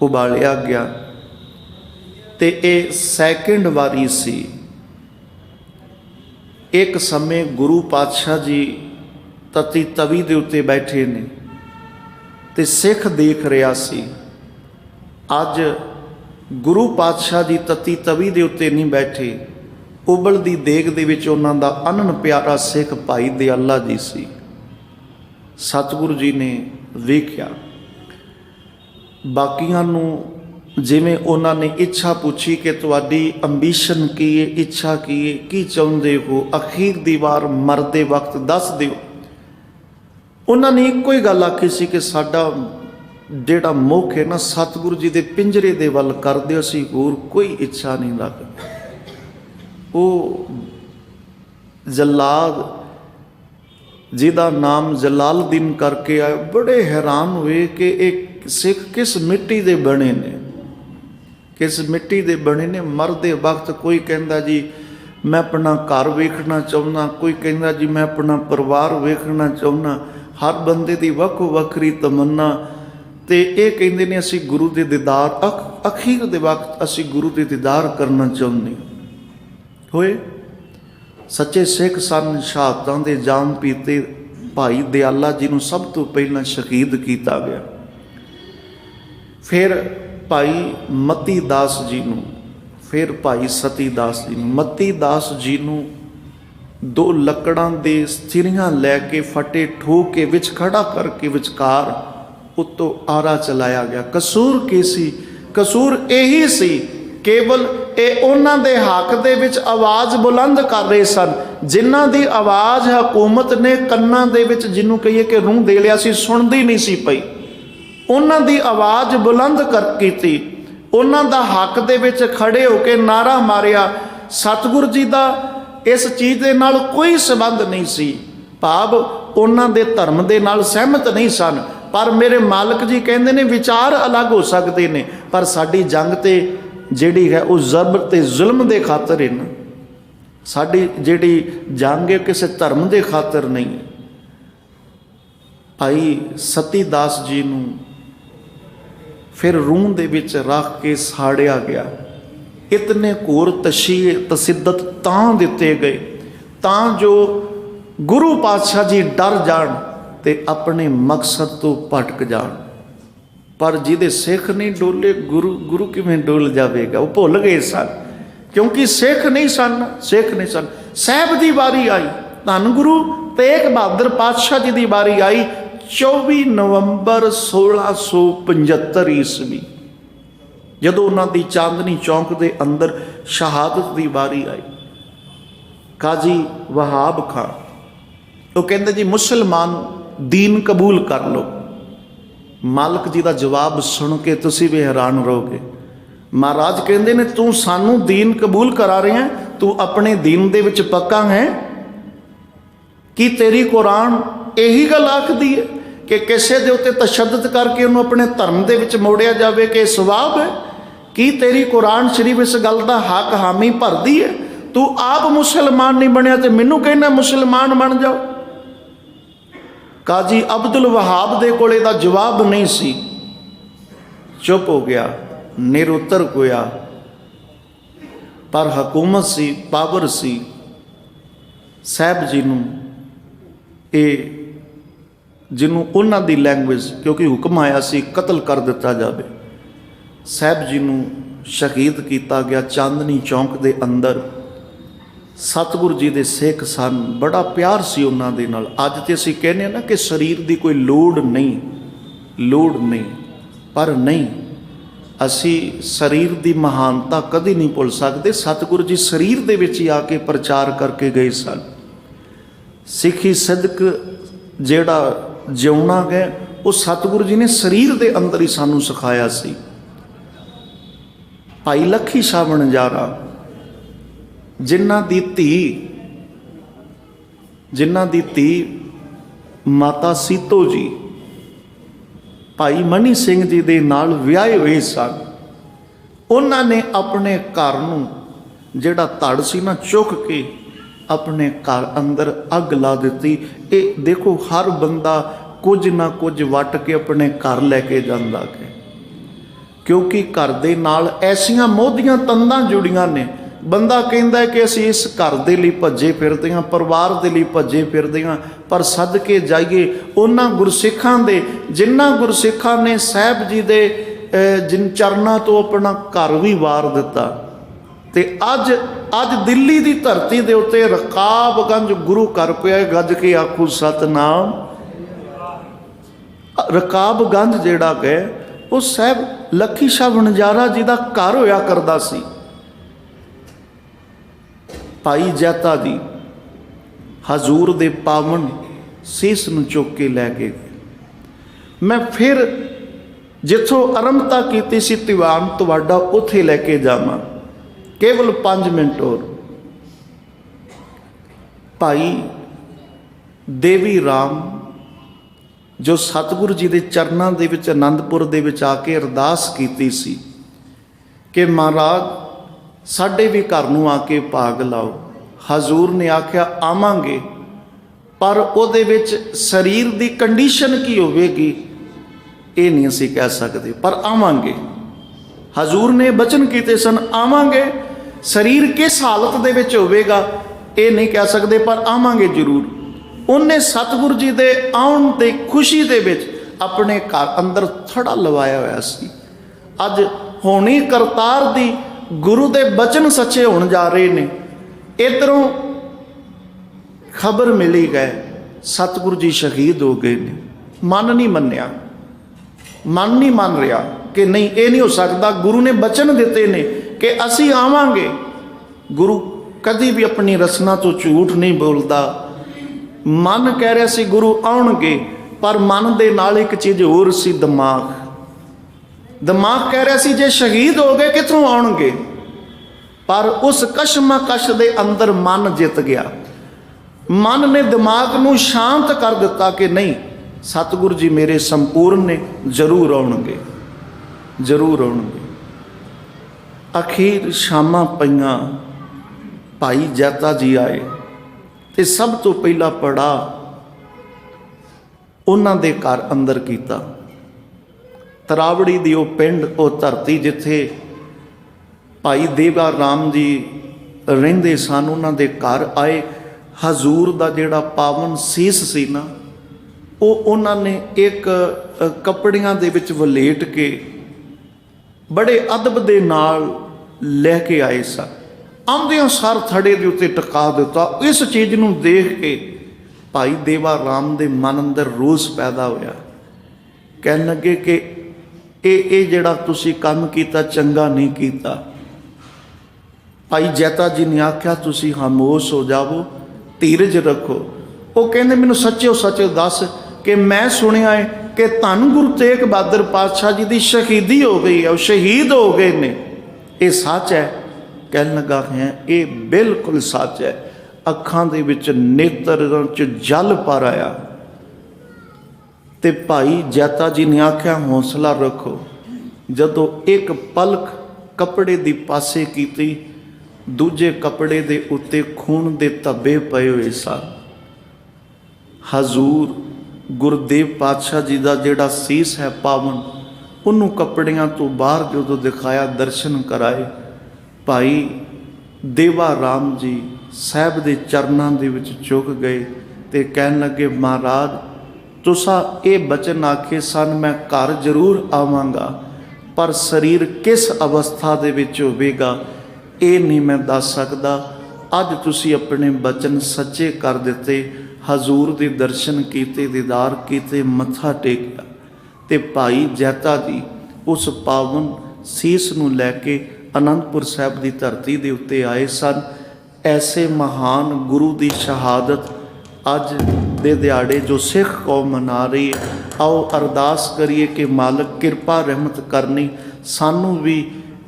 उबालिया गया ते ये सैकंड वारी सी एक समय गुरु पातशाह जी तती तवी दे उत्ते बैठे ने ते सिख देख रहा सी। अज गुरु पातशाह जी तती तवी दे उत्ते नहीं बैठे, उबलदी देग दे विच उन्हां दा अनन प्यारा सिख भाई दयाला जी सी। सतगुरु जी ने वेख्या, बाकियां नूं जिवें उन्हां ने इच्छा पूछी कि तुहाडी अंबीशन की है, इच्छा की है, की चाहुंदे हो, अखीर दी वार मरदे वक्त दस दिओ। उन्होंने एको ही गल आखी सी कि साडा जिहड़ा मुख है ना सतगुरु जी के पिंजरे दे वल कर दिओ, असीं होर कोई इच्छा नहीं रखदे। वो जलाद जिहदा नाम जलालुद्दीन करके आए, बड़े हैरान हुए कि एक सिख किस मिट्टी दे बने ने, किस मिट्टी दे बने ने। मरदे वक्त कोई कहंदा जी मैं अपना घर वेखना चाहुंदा, कोई कहंदा जी मैं अपना परिवार वेखना चाहुंदा। हर बंदे की वक् वक्री तमन्ना। तो ये कहते हैं असी गुरु के दीदार अखीर दे वक्त असी गुरु के दीदार करना चाहते होए। सच्चे सिख सन, शहादतां दे जाम पीते भाई दयाला जी नूं सब तो पहला शहीद किया गया। फिर भाई मती दास जी नूं, फिर भाई सती दास जी नूं। मती दास जी नूं दो लकड़ां दे स्थिरियां लैके फटे ठोक के विच खड़ा करके विचकार उत्तों आरा चलाया गया। कसूर की सी? कसूर यही सी केवल ये उन्हां दे हक दे विच आवाज़ बुलंद कर रहे सन, जिन्हां दी आवाज़ हुकूमत ने कन्नां दे विच जिन्हों कहिए कि रूह दे लिया सी, सुनदी नहीं सी पई। उन्हां दी आवाज़ बुलंद कर कीती, उन्हां दा हक दे विच खड़े होके नारा मारिया। सतगुरु जी दा इस चीज़ के नाल कोई संबंध नहीं सी, भाव उन्हां दे धर्म दे नाल सहमत नहीं सन, पर मेरे मालिक जी कहते ने विचार अलग हो सकते ने, पर साडी जंग ते जिहड़ी है वो जबर ते जुल्म दे खातर है ना। साडी जिहड़ी जंग है किसी धर्म दे खातर नहीं है। भाई सती दास जी नूं फिर रूह दे विच रख के साड़िया गया। इतने घोर तशिद्दत तां दिते गए तां जो गुरु पातशाह जी डर जान ते अपने मकसद तो भटक जान। पर जिहदे सिख नहीं डोले गुरु किवें डोल जाएगा? वो भुल गए सन, क्योंकि सिख नहीं सन, सिख नहीं सन। साहब की वारी आई, धन गुरु तेग बहादुर पातशाह जी की वारी आई 24 नवंबर 1675 ईस्वी, जदों उन्होंने चांदनी चौंक के अंदर शहादत की वारी आई। काजी वहाब खान वो कहते जी मुसलमान दीन कबूल कर लो। मालिक जी का जवाब सुन के तुसी भी हैरान रहोगे। महाराज कहते ने तू सानू दीन कबूल करा रहे हैं, तू अपने दीन दे विच पक्का है? कि तेरी कुरान यही गल आखदी है कि किसी के उत्ते तशद्दद करके उन्होंने अपने धर्म दे विच मोड़िया जाए कि सवाब है? कि तेरी कुरान शरीफ इस गल का हक हामी भरदी है? तू आप मुसलमान नहीं बनया तो मैनू कहना मुसलमान बन जाओ। काजी अब्दुल वहाब दे कोल इहदा जवाब नहीं सी, चुप हो गया, निरुत्तर होया। पर हुकूमत सी, पावर सी, साहब जी नूं ये जिन्हों उन्हां दी लैंग्वेज, क्योंकि हुक्म आया सी कतल कर दिता जाए। साहब जी नूं शहीद किया गया चांदनी चौंक दे अंदर। सतगुरु जी दे सिख सन, बड़ा प्यार सी उन्हां दे नाल। अज ते असीं कहने ना कि शरीर की कोई लोड़ नहीं, लोड़ नहीं, पर नहीं, असी शरीर की महानता कदी नहीं भुल सकते। सतगुरु जी शरीर दे विच ही आके प्रचार करके गए सन। सिखी सिदक जिहड़ा जिउना गया वो सतगुरु जी ने शरीर के अंदर ही सानू सिखाया सी। भाई लखी शाह वणजारा जिन्हां दी धी माता सीतो जी भाई मनी सिंह जी दे नाल विआहे हुए सन। उन्होंने अपने घर नूं जिहड़ा धड़ सी ना चुक के अपने घर अंदर अग ला दी। ये देखो हर बंदा कुछ ना कुछ वट के अपने घर लैके जांदा है, क्योंकि घर दे नाल ऐसियां मोहदियां तंदां जुड़ियां ने ਬੰਦਾ ਕਹਿੰਦਾ ਕਿ ਅਸੀਂ ਇਸ ਘਰ ਦੇ ਲਈ ਭੱਜੇ ਫਿਰਦੇ ਹਾਂ, ਪਰਿਵਾਰ ਦੇ ਲਈ ਭੱਜੇ ਫਿਰਦੇ ਹਾਂ, ਪਰ ਸਦਕੇ ਜਾਈਏ ਉਹਨਾਂ ਗੁਰਸਿੱਖਾਂ ਦੇ ਜਿਨ੍ਹਾਂ ਗੁਰਸਿੱਖਾਂ ਨੇ ਸਾਹਿਬ ਜੀ ਦੇ ਜਿਨ ਚਰਨਾਂ ਤੋਂ ਆਪਣਾ ਘਰ ਵੀ ਵਾਰ ਦਿੱਤਾ। ਤੇ ਅੱਜ ਦਿੱਲੀ ਦੀ ਧਰਤੀ ਦੇ ਉੱਤੇ ਰਕਾਬਗੰਜ ਗੁਰੂ ਘਰ ਪਿਆ, ਗੱਜ ਕੇ ਆਖੂ ਸਤਨਾਮ। ਰਕਾਬਗੰਜ ਜਿਹੜਾ ਹੈ ਉਹ ਸਾਹਿਬ ਲੱਖੀ ਸ਼ਾਹ ਵਣਜਾਰਾ ਜੀ ਦਾ ਘਰ ਹੋਇਆ ਕਰਦਾ ਸੀ। ਭਾਈ ਜੈਤਾ ਜੀ ਹਜ਼ੂਰ ਦੇ ਪਾਵਨ ਸੀਸ ਨੂੰ ਚੁੱਕ ਕੇ ਲੈ ਕੇ ਗਏ। ਮੈਂ ਫਿਰ ਜਿੱਥੋਂ ਆਰੰਭਤਾ ਕੀਤੀ ਸੀ ਦੀਵਾਨ ਤੁਹਾਡਾ ਉੱਥੇ ਲੈ ਕੇ ਜਾਵਾਂ, ਕੇਵਲ 5 ਮਿੰਟ ਹੋਰ। ਭਾਈ ਦੇਵੀ ਰਾਮ ਜੋ ਸਤਿਗੁਰੂ ਜੀ ਦੇ ਚਰਨਾਂ ਦੇ ਵਿੱਚ ਆਨੰਦਪੁਰ ਦੇ ਵਿੱਚ ਆ ਕੇ ਅਰਦਾਸ ਕੀਤੀ ਸੀ ਕਿ ਮਹਾਰਾਜ ਸਾਡੇ ਵੀ ਘਰ ਨੂੰ ਆ ਕੇ ਭਾਗ ਲਾਓ। ਹਜ਼ੂਰ ਨੇ ਆਖਿਆ ਆਵਾਂਗੇ, ਪਰ ਉਹਦੇ ਵਿੱਚ ਸਰੀਰ ਦੀ ਕੰਡੀਸ਼ਨ ਕੀ ਹੋਵੇਗੀ ਇਹ ਨਹੀਂ ਅਸੀਂ ਕਹਿ ਸਕਦੇ, ਪਰ ਆਵਾਂਗੇ। ਹਜ਼ੂਰ ਨੇ ਬਚਨ ਕੀਤੇ ਸਨ ਆਵਾਂਗੇ, ਸਰੀਰ ਕਿਸ ਹਾਲਤ ਦੇ ਵਿੱਚ ਹੋਵੇਗਾ ਇਹ ਨਹੀਂ ਕਹਿ ਸਕਦੇ, ਪਰ ਆਵਾਂਗੇ ਜ਼ਰੂਰ। ਉਹਨੇ ਸਤਿਗੁਰੂ ਜੀ ਦੇ ਆਉਣ ਦੀ ਖੁਸ਼ੀ ਦੇ ਵਿੱਚ ਆਪਣੇ ਘਰ ਅੰਦਰ ਥੜਾ ਲਵਾਇਆ ਹੋਇਆ ਸੀ। ਅੱਜ ਹੋਣੀ ਕਰਤਾਰ ਦੀ ਗੁਰੂ ਦੇ ਬਚਨ ਸੱਚੇ ਹੋਣ ਜਾ ਰਹੇ ਨੇ। ਇੱਧਰੋਂ ਖਬਰ ਮਿਲੀ ਗਏ ਸਤਿਗੁਰੂ ਜੀ ਸ਼ਹੀਦ ਹੋ ਗਏ ਨੇ। ਮਨ ਨਹੀਂ ਮੰਨਿਆ, ਮਨ ਨਹੀਂ ਮੰਨ ਰਿਹਾ ਕਿ ਨਹੀਂ ਇਹ ਨਹੀਂ ਹੋ ਸਕਦਾ। ਗੁਰੂ ਨੇ ਬਚਨ ਦਿੱਤੇ ਨੇ ਕਿ ਅਸੀਂ ਆਵਾਂਗੇ। ਗੁਰੂ ਕਦੀ ਵੀ ਆਪਣੀ ਰਸਨਾ ਤੋਂ ਝੂਠ ਨਹੀਂ ਬੋਲਦਾ। ਮਨ ਕਹਿ ਰਿਹਾ ਸੀ ਗੁਰੂ ਆਉਣਗੇ, ਪਰ ਮਨ ਦੇ ਨਾਲ ਇੱਕ ਚੀਜ਼ ਹੋਰ ਸੀ, ਦਿਮਾਗ ਕਹਿ ਰਿਹਾ ਸੀ ਜੇ ਸ਼ਹੀਦ ਹੋ ਗਏ ਕਿੱਥੋਂ ਆਉਣਗੇ। ਪਰ ਉਸ ਕਸ਼ਮਕਸ਼ ਦੇ ਅੰਦਰ ਮਨ ਜਿੱਤ ਗਿਆ। ਮਨ ਨੇ ਦਿਮਾਗ ਨੂੰ ਸ਼ਾਂਤ ਕਰ ਦਿੱਤਾ ਕਿ ਨਹੀਂ, ਸਤਿਗੁਰੂ ਜੀ ਮੇਰੇ ਸੰਪੂਰਨ ਨੇ, ਜ਼ਰੂਰ ਆਉਣਗੇ, ਜ਼ਰੂਰ ਆਉਣਗੇ। ਅਖੀਰ ਸ਼ਾਮਾਂ ਪਈਆਂ, ਭਾਈ ਜੈਤਾ ਜੀ ਆਏ ਤੇ ਸਭ ਤੋਂ ਪਹਿਲਾ ਪੜਾਅ ਉਹਨਾਂ ਦੇ ਘਰ ਅੰਦਰ ਕੀਤਾ। ਤਰਾਵੜੀ ਦੀ ਉਹ ਪਿੰਡ, ਉਹ ਧਰਤੀ ਜਿੱਥੇ ਭਾਈ ਦੇਵਾ ਰਾਮ ਜੀ ਰਹਿੰਦੇ ਸਨ, ਉਹਨਾਂ ਦੇ ਘਰ ਆਏ। ਹਜ਼ੂਰ ਦਾ ਜਿਹੜਾ ਪਾਵਨ ਸੀਸ ਸੀ ਨਾ, ਉਹ ਉਹਨਾਂ ਨੇ ਇੱਕ ਕੱਪੜਿਆਂ ਦੇ ਵਿੱਚ ਵਲੇਟ ਕੇ ਬੜੇ ਅਦਬ ਦੇ ਨਾਲ ਲੈ ਕੇ ਆਏ ਸਨ। ਆਉਂਦਿਆਂ ਸਾਰ ਥੜੇ ਦੇ ਉੱਤੇ ਟਿਕਾ ਦਿੱਤਾ। ਇਸ ਚੀਜ਼ ਨੂੰ ਦੇਖ ਕੇ ਭਾਈ ਦੇਵਾ ਰਾਮ ਦੇ ਮਨ ਅੰਦਰ ਰੋਸ ਪੈਦਾ ਹੋਇਆ। ਕਹਿਣ ਲੱਗੇ ਕਿ ਇਹ ਜਿਹੜਾ ਤੁਸੀਂ ਕੰਮ ਕੀਤਾ ਚੰਗਾ ਨਹੀਂ ਕੀਤਾ। ਭਾਈ ਜੈਤਾ ਜੀ ਨੇ ਆਖਿਆ ਤੁਸੀਂ ਖਾਮੋਸ਼ ਹੋ ਜਾਵੋ, ਧੀਰਜ ਰੱਖੋ। ਉਹ ਕਹਿੰਦੇ ਮੈਨੂੰ ਸੱਚੋ ਸੱਚ ਦੱਸ ਕਿ ਮੈਂ ਸੁਣਿਆ ਹੈ ਕਿ ਧੰਨ ਗੁਰੂ ਤੇਗ ਬਹਾਦਰ ਪਾਤਸ਼ਾਹ ਜੀ ਦੀ ਸ਼ਹੀਦੀ ਹੋ ਗਈ ਹੈ, ਉਹ ਸ਼ਹੀਦ ਹੋ ਗਏ ਨੇ, ਇਹ ਸੱਚ ਹੈ? ਕਹਿਣ ਲੱਗਾ ਹੈ ਇਹ ਬਿਲਕੁਲ ਸੱਚ ਹੈ। ਅੱਖਾਂ ਦੇ ਵਿੱਚ ਨੇਤਰਾਂ 'ਚ ਜਲ ਭਰ ਆਇਆ। ਤੇ ਭਾਈ ਜੈਤਾ ਜੀ ਨੇ ਆਖਿਆ ਹੌਸਲਾ ਰੱਖੋ। ਜਦੋਂ ਇੱਕ ਪਲਕ ਕੱਪੜੇ ਦੀ ਪਾਸੇ ਕੀਤੀ, ਦੂਜੇ ਕੱਪੜੇ ਦੇ ਉੱਤੇ ਖੂਨ ਦੇ ਧੱਬੇ ਪਏ ਹੋਏ ਸਨ। ਹਜ਼ੂਰ ਗੁਰਦੇਵ ਪਾਤਸ਼ਾਹ ਜੀ ਦਾ ਜਿਹੜਾ ਸੀਸ ਹੈ ਪਾਵਨ, ਉਹਨੂੰ ਕੱਪੜਿਆਂ ਤੋਂ ਬਾਹਰ ਜਦੋਂ ਦਿਖਾਇਆ, ਦਰਸ਼ਨ ਕਰਾਏ, ਭਾਈ ਦੇਵਾ ਰਾਮ ਜੀ ਸਾਹਿਬ ਦੇ ਚਰਨਾਂ ਦੇ ਵਿੱਚ ਝੁਕ ਗਏ ਤੇ ਕਹਿਣ ਲੱਗੇ ਮਹਾਰਾਜ ਤੁਸਾਂ ਇਹ ਬਚਨ ਆਖੇ ਸਨ ਮੈਂ ਘਰ ਜ਼ਰੂਰ ਆਵਾਂਗਾ, ਪਰ ਸਰੀਰ ਕਿਸ ਅਵਸਥਾ ਦੇ ਵਿੱਚ ਹੋਵੇਗਾ ਇਹ ਨਹੀਂ ਮੈਂ ਦੱਸ ਸਕਦਾ। ਅੱਜ ਤੁਸੀਂ ਆਪਣੇ ਬਚਨ ਸੱਚੇ ਕਰ ਦਿੱਤੇ। ਹਜ਼ੂਰ ਦੇ ਦਰਸ਼ਨ ਕੀਤੇ, ਦੀਦਾਰ ਕੀਤੇ, ਮੱਥਾ ਟੇਕਿਆ ਤੇ ਭਾਈ ਜੈਤਾ ਜੀ ਉਸ ਪਾਵਨ ਸੀਸ ਨੂੰ ਲੈ ਕੇ ਅਨੰਦਪੁਰ ਸਾਹਿਬ ਦੀ ਧਰਤੀ ਦੇ ਉੱਤੇ ਆਏ ਸਨ। ਐਸੇ ਮਹਾਨ ਗੁਰੂ ਦੀ ਸ਼ਹਾਦਤ ਅੱਜ ਦੇ ਦਿਹਾੜੇ ਜੋ ਸਿੱਖ ਕੌਮ ਮਨਾ ਰਹੀ ਹੈ, ਆਓ ਅਰਦਾਸ ਕਰੀਏ ਕਿ ਮਾਲਕ ਕਿਰਪਾ ਰਹਿਮਤ ਕਰਨੀ, ਸਾਨੂੰ ਵੀ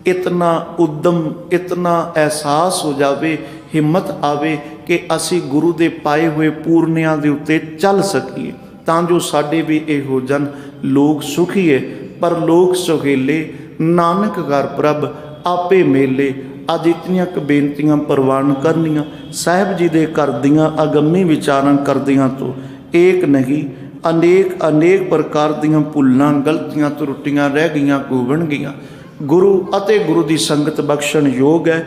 ਇਤਨਾ ਉਦਮ, ਇਤਨਾ ਅਹਿਸਾਸ ਹੋ ਜਾਵੇ, ਹਿੰਮਤ ਆਵੇ ਕਿ ਅਸੀਂ ਗੁਰੂ ਦੇ ਪਾਏ ਹੋਏ ਪੂਰਨਿਆਂ ਦੇ ਉੱਤੇ ਚੱਲ ਸਕੀਏ, ਤਾਂ ਜੋ ਸਾਡੇ ਵੀ ਇਹੋ ਜਨ ਲੋਕ ਸੁਖੀਏ ਪਰ ਲੋਕ ਸੁਹੇਲੇ। ਨਾਨਕ ਘਰ ਪ੍ਰਭ ਆਪੇ ਮੇਲੇ। ਅੱਜ ਇਤਨੀਆਂ ਕੁ ਬੇਨਤੀਆਂ ਪ੍ਰਵਾਨ ਕਰਨੀਆਂ ਸਾਹਿਬ ਜੀ ਦੇ ਘਰ ਦੀਆਂ ਅਗੰਮੀ ਵਿਚਾਰਾਂ ਕਰਦਿਆਂ ਤੋਂ ਏਕ ਨਹੀਂ, ਅਨੇਕ ਪ੍ਰਕਾਰ ਦੀਆਂ ਭੁੱਲਾਂ ਗਲਤੀਆਂ ਤਰੁੱਟੀਆਂ ਰਹਿ ਗਈਆਂ, ਹੋਵਣਗੀਆਂ। ਗੁਰੂ ਅਤੇ ਗੁਰੂ ਦੀ ਸੰਗਤ ਬਖਸ਼ਣ ਯੋਗ ਹੈ।